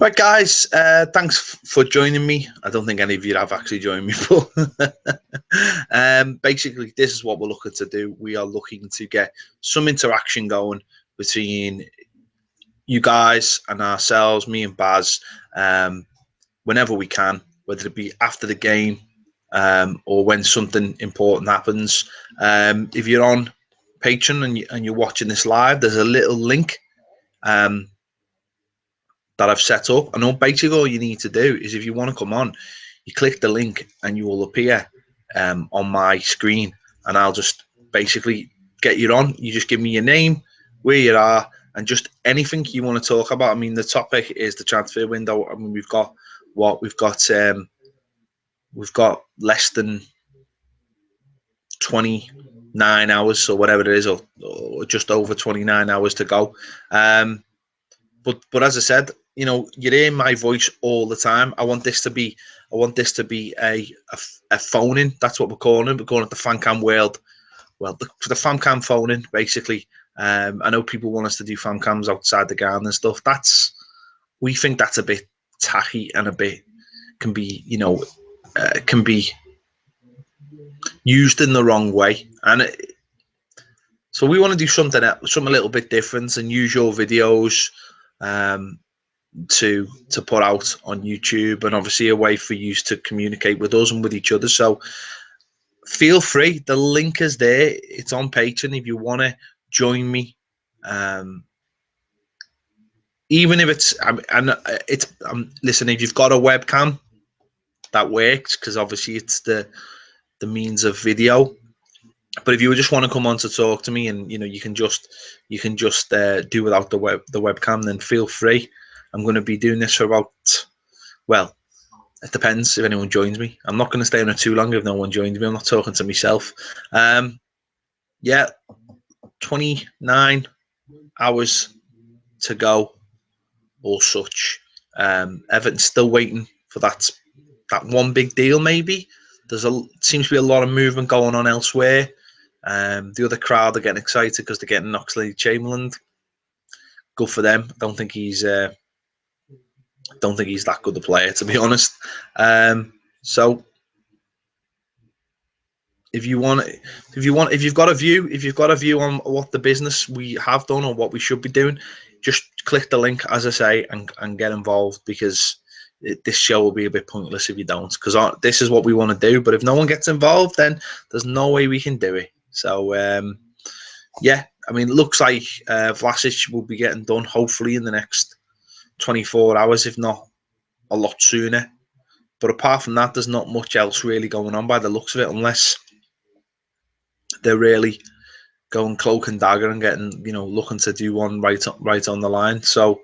Right, guys, thanks for joining me. I don't think any of you have actually joined me, but basically, this is what we're looking to do. We are looking to get some interaction going between you guys and ourselves, me and Baz, whenever we can, whether it be after the game or when something important happens. If you're on Patreon and you're watching this live, there's a little link that I've set up. And basically all you need to do is, if you want to come on, you click the link and you will appear on my screen, and I'll just basically get you on. You just give me your name, where you are, and just anything you want to talk about. I mean, the topic is the transfer window. I mean, we've got less than 29 hours or whatever it is, or just over 29 hours to go. But as I said, you know, you're hearing my voice all the time. I want this to be a phone in. That's what we're calling it. We're calling it the Fan Cam World. Well, the Fan Cam phone in, basically. I know people want us to do fan cams outside the garden and stuff. We think that's a bit tacky and can be used in the wrong way. And so we want to do something a little bit different and use your videos to put out on YouTube, and obviously a way for you to communicate with us and with each other. So feel free. The link is there. It's on Patreon if you want to join me. Even if listen, if you've got a webcam, that works, because obviously it's the means of video. But if you just want to come on to talk to me, and you can just do without the webcam, then feel free. I'm going to be doing this for about, well, it depends if anyone joins me. I'm not going to stay on it too long if no one joins me. I'm not talking to myself. Yeah, 29 hours to go or such. Everton's still waiting for that one big deal. Maybe seems to be a lot of movement going on elsewhere. The other crowd are getting excited because they're getting Oxlade-Chamberlain. Good for them. I don't think he's that good a player, to be honest. So if you've got a view on what the business we have done or what we should be doing, just click the link, as I say, and get involved, because this show will be a bit pointless if you don't, because this is what we want to do. But if no one gets involved, then there's no way we can do it. So yeah, I mean, it looks like Vlasic will be getting done hopefully in the next 24 hours, if not a lot sooner. But apart from that, there's not much else really going on by the looks of it, unless they're really going cloak and dagger and getting, looking to do one right on the line. So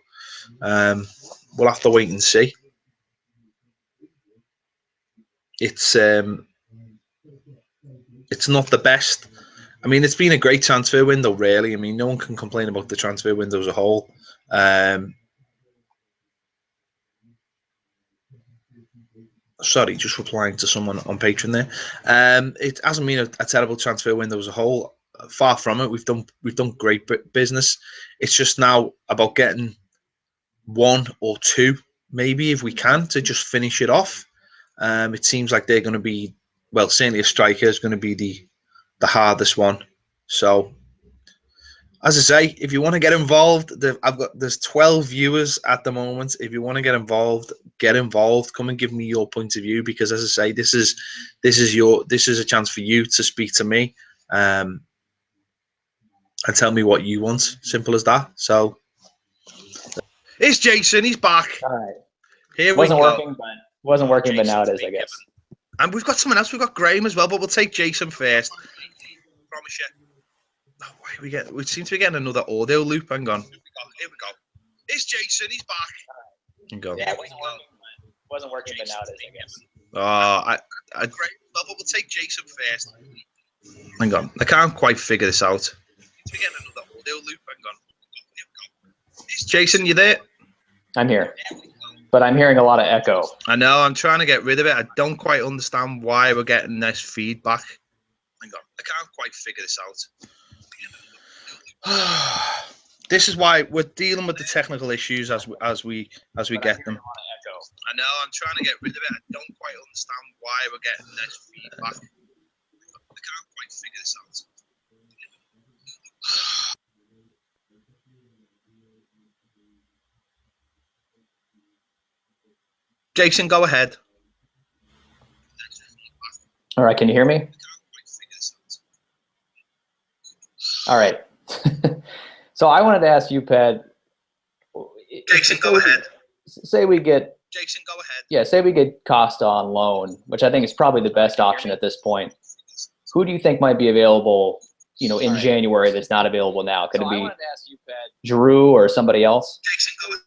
we'll have to wait and see. It's not the best. I mean, it's been a great transfer window, really. I mean, no one can complain about the transfer window as a whole. Sorry, just replying to someone on Patreon there. It hasn't been a terrible transfer window as a whole. Far from it. We've done great business. It's just now about getting one or two, maybe, if we can, to just finish it off. It seems like they're going to be, well, certainly a striker is going to be the hardest one. So, as I say, if you want to get involved, there's 12 viewers at the moment. If you want to get involved, Come and give me your point of view, because, as I say, this is a chance for you to speak to me, and tell me what you want. Simple as that. So, it's Jason. He's back. All right. Here we go. Wasn't working, but now it is, I guess. And we've got someone else. We've got Graham as well, but we'll take Jason first. Promise you. Oh, we seem to be getting another audio loop. Hang on. Here we go. It's Jason. He's back. Hang on. Yeah, it wasn't working, but now it is, I guess. We'll take Jason first. Hang on. I can't quite figure this out. We're getting another audio loop. Hang on. Here we go. Jason, you there? I'm here. But I'm hearing a lot of echo. I know. I'm trying to get rid of it. I don't quite understand why we're getting this feedback. Hang on. I can't quite figure this out. This is why we're dealing with the technical issues as we get them. I know. I'm trying to get rid of it. I don't quite understand why we're getting this feedback. I can't quite figure this out. Jason, go ahead. All right, can you hear me? All right. So I wanted to ask you, Pat. Jason, go ahead. Say we get. Jason, go ahead. Yeah, say we get Costa on loan, which I think is probably the best option at this point. Who do you think might be available, in January that's not available now? Could it be Giroud or somebody else? Jason, go ahead.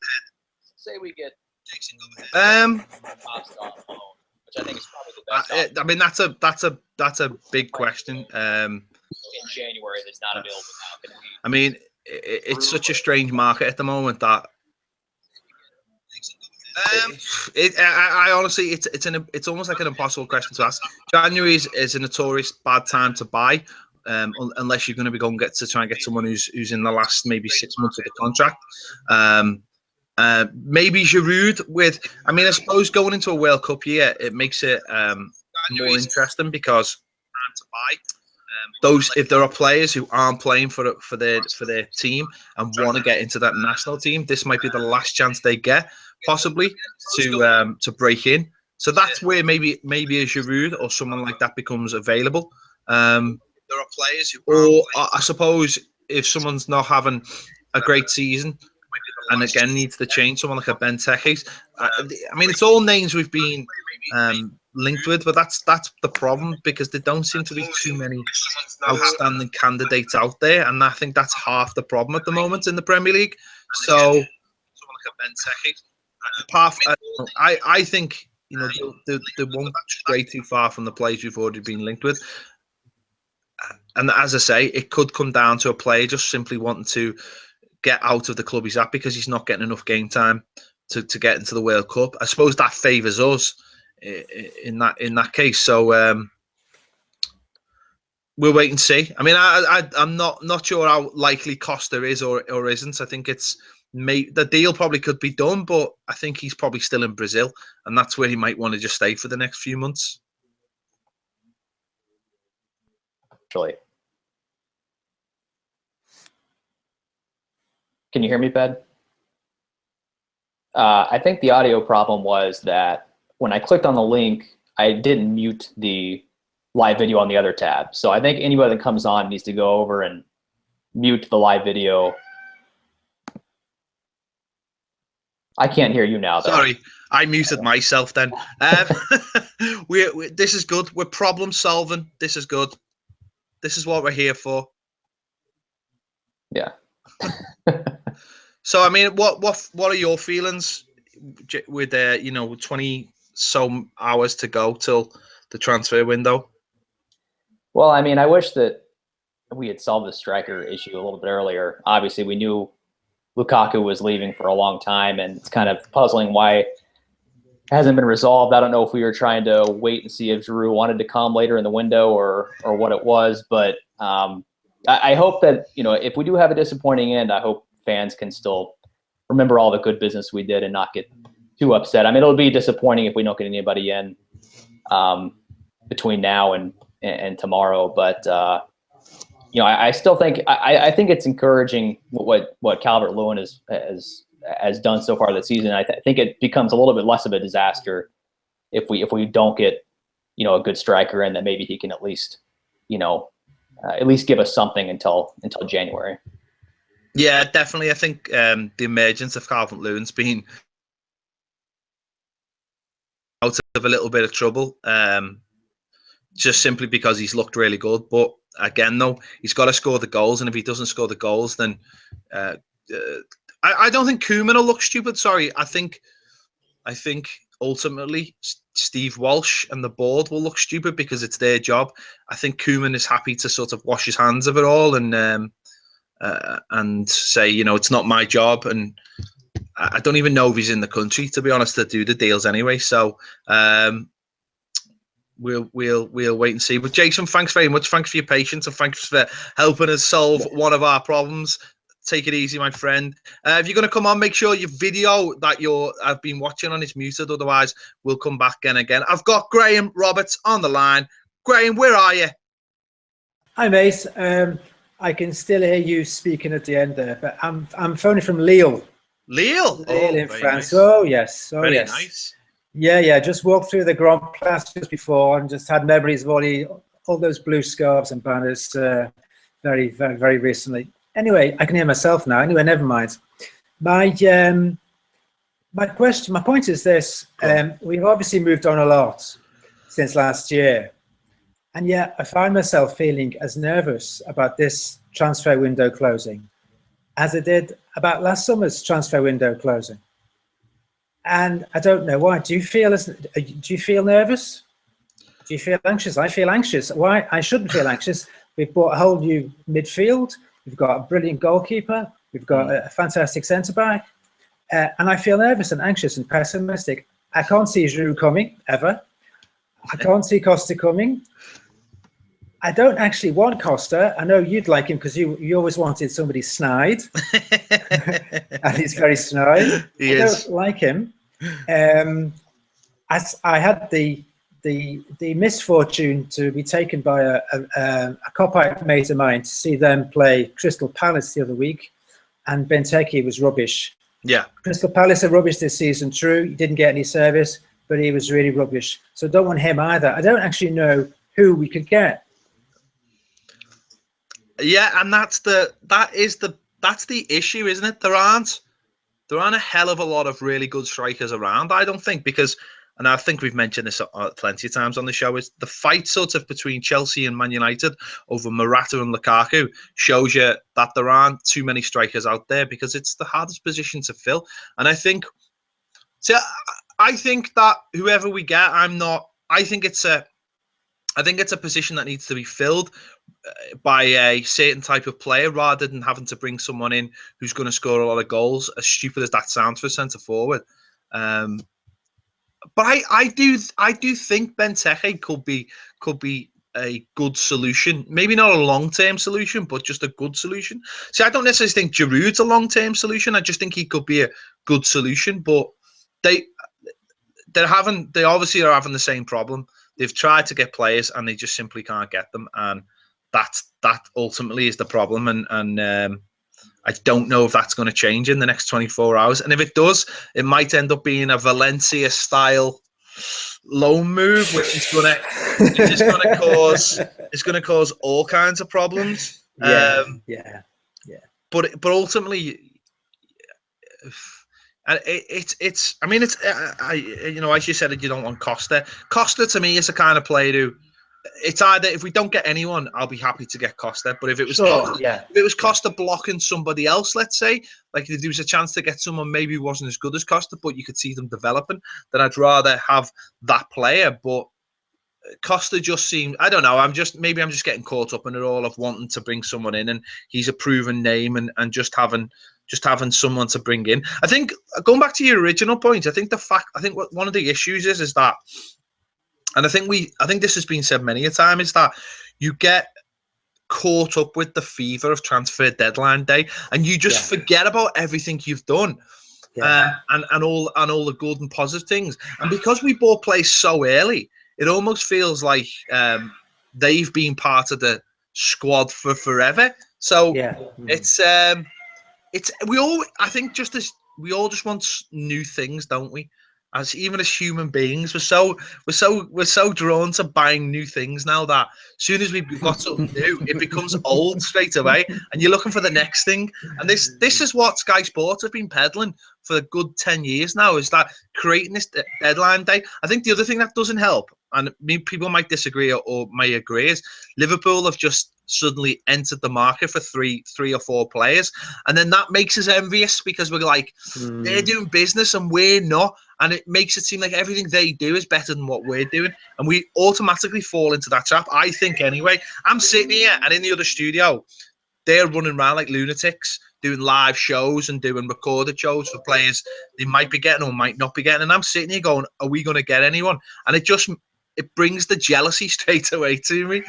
Say we get Jason, go ahead. Costa on loan, which I think is probably the best option. I mean, that's a big question. In January that's not available now. Could it be I mean, it's such a strange market at the moment that I honestly, it's almost like an impossible question to ask. January is a notorious bad time to buy, unless you're going to be going to try and get someone who's in the last maybe 6 months of the contract. Maybe Giroud with. I mean, I suppose going into a World Cup year, it makes it more interesting because to buy. If there are players who aren't playing for their team and want to get into that national team, this might be the last chance they get, possibly, to break in. So that's where maybe a Giroud or someone like that becomes available. There are players who, or I suppose if someone's not having a great season and again needs to change, someone like a Benteke. I mean, it's all names we've been linked with, but that's the problem, because there don't seem to be too many outstanding candidates out there, and I think that's half the problem at the moment in the Premier League. So, apart from, I think they won't stray too far from the players we've already been linked with. And as I say, it could come down to a player just simply wanting to get out of the club he's at because he's not getting enough game time to get into the World Cup. I suppose that favours us in that case. So we'll wait and see. I mean, I'm not sure how likely Costa is or isn't. I think the deal probably could be done, but I think he's probably still in Brazil, and that's where he might want to just stay for the next few months. Actually. Can you hear me, Ped? I think the audio problem was that when I clicked on the link, I didn't mute the live video on the other tab. So I think anybody that comes on needs to go over and mute the live video. I can't hear you now, though. Sorry, I muted myself then. This is good. We're problem solving. This is good. This is what we're here for. Yeah. So I mean, what are your feelings with 20 some hours to go till the transfer window? Well, I mean, I wish that we had solved the striker issue a little bit earlier. Obviously, we knew Lukaku was leaving for a long time, and it's kind of puzzling why it hasn't been resolved. I don't know if we were trying to wait and see if Giroud wanted to come later in the window or what it was, but I hope that, if we do have a disappointing end, I hope fans can still remember all the good business we did and not get too upset. I mean, it'll be disappointing if we don't get anybody in between now and tomorrow, but I still think I think it's encouraging what Calvert-Lewin has done so far this season. I think it becomes a little bit less of a disaster if we don't get a good striker in, that maybe he can at least give us something until January. Yeah, definitely. I think the emergence of Calvert-Lewin's been out of a little bit of trouble, just simply because he's looked really good. But again, though, he's got to score the goals, and if he doesn't score the goals, then I don't think Koeman will look stupid. Sorry, I think ultimately Steve Walsh and the board will look stupid because it's their job. I think Koeman is happy to sort of wash his hands of it all and say, it's not my job. And I don't even know if he's in the country, to be honest, to do the deals anyway. So we'll wait and see. But Jason, thanks very much. Thanks for your patience and thanks for helping us solve one of our problems. Take it easy, my friend. If you're going to come on, make sure your video that I've been watching on is muted. Otherwise, we'll come back again. I've got Graham Roberts on the line. Graham, where are you? Hi, mate. I can still hear you speaking at the end there, but I'm phoning from Lille. Lille in France. Nice. Oh yes, very nice. Yeah. Just walked through the Grand Place just before and just had memories of all those blue scarves and banners very, very, very recently. Anyway, I can hear myself now. Anyway, never mind. My point is this: we've obviously moved on a lot since last year. And yet I find myself feeling as nervous about this transfer window closing as I did about last summer's transfer window closing. And I don't know why. Do you feel nervous? Do you feel anxious? I feel anxious. Why? I shouldn't feel anxious. We've bought a whole new midfield. We've got a brilliant goalkeeper. We've got a fantastic centre-back. And I feel nervous and anxious and pessimistic. I can't see Giroud coming, ever. I can't see Costa coming. I don't actually want Costa. I know you'd like him because you always wanted somebody snide, and he's very snide. I don't like him. I had the misfortune to be taken by a Copite mate of mine to see them play Crystal Palace the other week, and Benteke was rubbish. Yeah, Crystal Palace are rubbish this season. True, he didn't get any service, but he was really rubbish. So don't want him either. I don't actually know who we could get. Yeah, and that's the issue, isn't it? There aren't a hell of a lot of really good strikers around, I don't think, because, and I think we've mentioned this plenty of times on the show, is the fight sort of between Chelsea and Man United over Morata and Lukaku shows you that there aren't too many strikers out there because it's the hardest position to fill. And I think that whoever we get, I think it's a position that needs to be filled by a certain type of player rather than having to bring someone in who's going to score a lot of goals, as stupid as that sounds for centre forward. But I do think Benteke could be a good solution. Maybe not a long-term solution, but just a good solution. See, I don't necessarily think Giroud's a long-term solution. I just think he could be a good solution. But they obviously are having the same problem. They've tried to get players and they just simply can't get them, and that ultimately is the problem. And I don't know if that's going to change in the next 24 hours. And if it does, it might end up being a Valencia-style loan move, which is going to cause all kinds of problems. Yeah. But ultimately, and it's as you said, you don't want Costa. Costa to me is the kind of player who, it's either, if we don't get anyone, I'll be happy to get Costa. But if it was Costa blocking somebody else, let's say, like if there was a chance to get someone maybe who wasn't as good as Costa, but you could see them developing, then I'd rather have that player. But Costa just seems, I don't know, I'm just getting caught up in it all of wanting to bring someone in, and he's a proven name, and just having someone to bring in. I think, going back to your original point, I think what one of the issues is that, and I think this has been said many a time, is that you get caught up with the fever of transfer deadline day, and you just forget about everything you've done, and all the good and positive things. And because we bought players so early, it almost feels like they've been part of the squad for forever. So we all just want new things, don't we? Even as human beings, we're so drawn to buying new things now that as soon as we've got something new, it becomes old straight away, and you're looking for the next thing. And this is what Sky Sports have been peddling for a good 10 years now, is that creating this deadline day. I think the other thing that doesn't help, and people might disagree or may agree, is Liverpool have just suddenly entered the market for three or four players, and then that makes us envious because we're like, they're doing business and we're not, and it makes it seem like everything they do is better than what we're doing, and we automatically fall into that trap, I think. Anyway, I'm sitting here, and in the other studio they're running around like lunatics doing live shows and doing recorded shows for players they might be getting or might not be getting, and I'm sitting here going, are we going to get anyone? And it brings the jealousy straight away to me.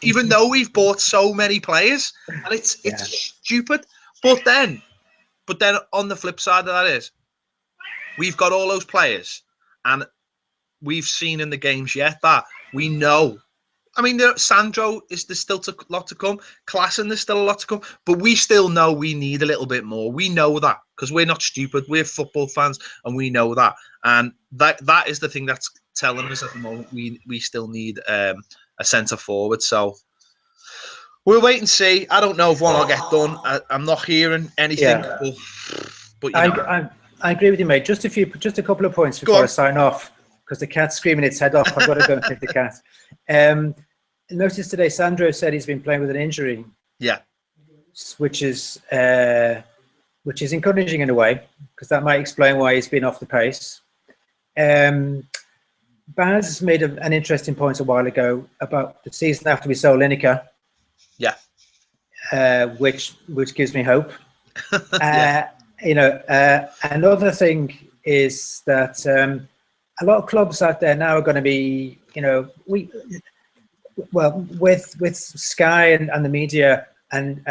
Even though we've bought so many players, and it's stupid. But then on the flip side of that is, we've got all those players, and we've seen in the games yet that we know. I mean, Sandro there's still a lot to come. Klassen, there's still a lot to come. But we still know we need a little bit more. We know that because we're not stupid. We're football fans, and we know that. And that is the thing that's telling us at the moment we still need a centre forward. So we'll wait and see. I don't know if one will get done. I'm not hearing anything. Yeah. But I agree with you, mate. Just a couple of points before I sign off, because the cat's screaming its head off. I've got to go and take the cat. Notice today, Sandro said he's been playing with an injury. Yeah, which is encouraging in a way, because that might explain why he's been off the pace. Baz made an interesting point a while ago about the season after we sold Lineker. Yeah, which gives me hope. Another thing is that a lot of clubs out there now are going to be, with Sky and the media and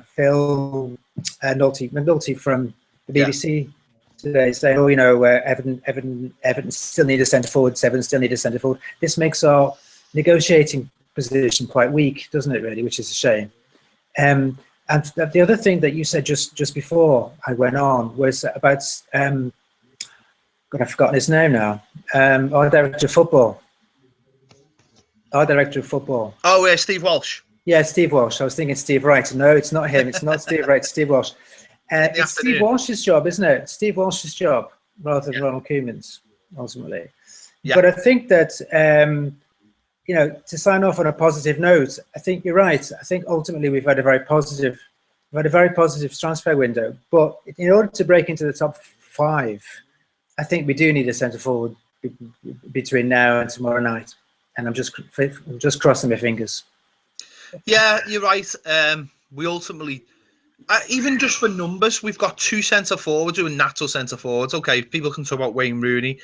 Phil McNulty from the BBC today saying, Everton still need a centre forward, Everton still need a centre forward. This makes our negotiating position quite weak, doesn't it, really, which is a shame. And the other thing that you said just before I went on was about, God, I've forgotten his name now, our director of football. Oh, yeah, Steve Walsh. Yeah, Steve Walsh. I was thinking Steve Wright. No, it's not him. It's not Steve Wright, it's Steve Walsh. It's Steve Walsh's job, isn't it? Steve Walsh's job, rather than Ronald Koeman's, ultimately. Yeah. But I think that, to sign off on a positive note, I think you're right. I think ultimately we've had a very positive transfer window. But in order to break into the top 5, I think we do need a centre forward between now and tomorrow night. And I'm just crossing my fingers. Yeah, you're right. We ultimately, even just for numbers, we've got 2 centre forwards who are natural centre forwards. Okay, people can talk about Wayne Rooney,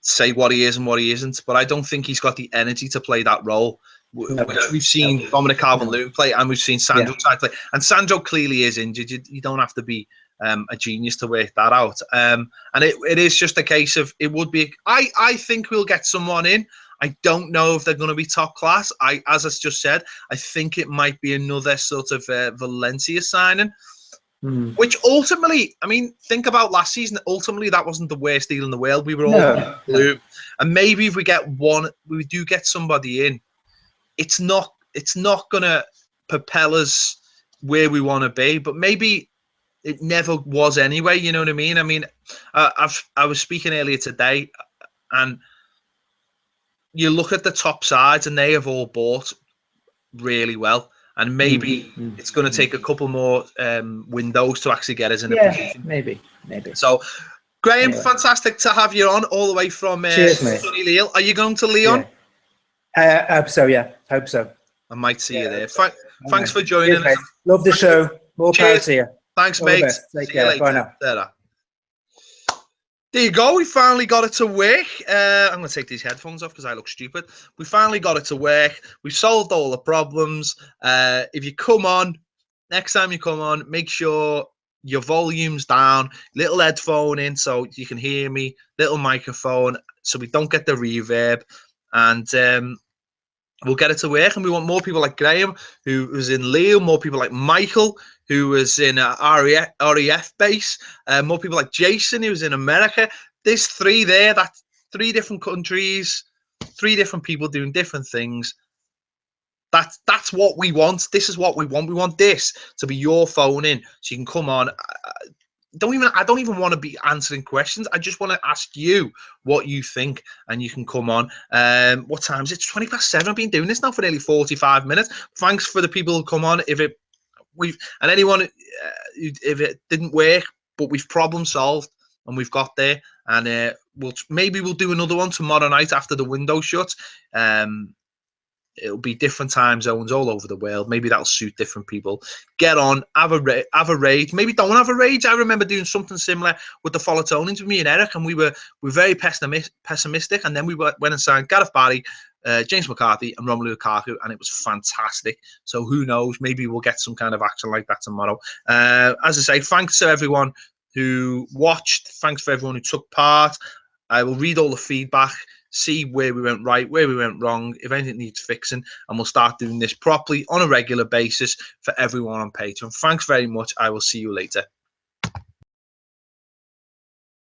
say what he is and what he isn't, but I don't think he's got the energy to play that role. We've seen Dominic Calvert-Lewin play, and we've seen Sandro try to play. And Sandro clearly is injured. You don't have to be a genius to work that out. And it is just a case of, it would be. I think we'll get someone in. I don't know if they're going to be top class. As I just said, I think it might be another sort of Valencia signing, which ultimately, I mean, think about last season. Ultimately, that wasn't the worst deal in the world. We were all blue, and maybe if we do get somebody in, it's not going to propel us where we want to be. But maybe it never was anyway. You know what I mean? I mean, I was speaking earlier today, and you look at the top sides and they have all bought really well. And maybe it's going to take a couple more windows to actually get us in a position. Maybe. So, Graham, fantastic to have you on all the way from sunny Lille. Are you going to Lyon? I hope so, Hope so. I might see you there. Thanks for joining us. Mate. Love the show. More power to you. Thanks, all mate. Take care. Bye now. There you go. We finally got it to work. I'm going to take these headphones off because I look stupid. We finally got it to work. We've solved all the problems. If you come on, next time you come on, make sure your volume's down, little headphone in so you can hear me, little microphone so we don't get the reverb. And we'll get it to work. And we want more people like Graham, who was in Lille, more people like Michael, who was in REF base, more people like Jason, who was in America. There's 3 there. That's 3 different countries, 3 different people doing different things. That's what we want. This is what we want. We want this to be your phone in, so you can come on. I don't even want to be answering questions. I just want to ask you what you think, and you can come on. What time is it? It's 7:20. I've been doing this now for nearly 45 minutes. Thanks for the people who come on. If it didn't work, but we've problem solved and we've got there, and we'll do another one tomorrow night after the window shuts. It'll be different time zones all over the world. Maybe that'll suit different people. Get on, have a rage. Maybe don't have a rage. I remember doing something similar with the Folotonians with me and Eric, and we were very pessimistic. And then we went and signed Gareth Barry, James McCarthy, and Romelu Lukaku, and it was fantastic. So who knows? Maybe we'll get some kind of action like that tomorrow. As I say, thanks to everyone who watched. Thanks for everyone who took part. I will read all the feedback, see where we went right, where we went wrong, if anything needs fixing, and we'll start doing this properly on a regular basis for everyone on Patreon. Thanks very much. I will see you later.